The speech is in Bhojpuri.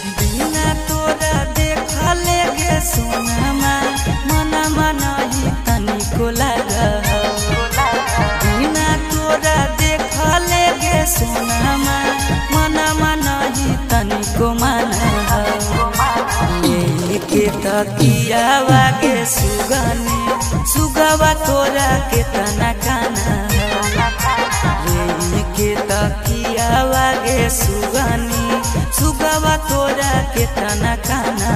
बिना तोरा देखले गे सोनमा मनमा नहीं तनिको माना लेके तकियावा गे सुगनी सुगवा तोरा के तना काना लेके तकियावा गे सुगनी सुगवा तोरा के तना काना।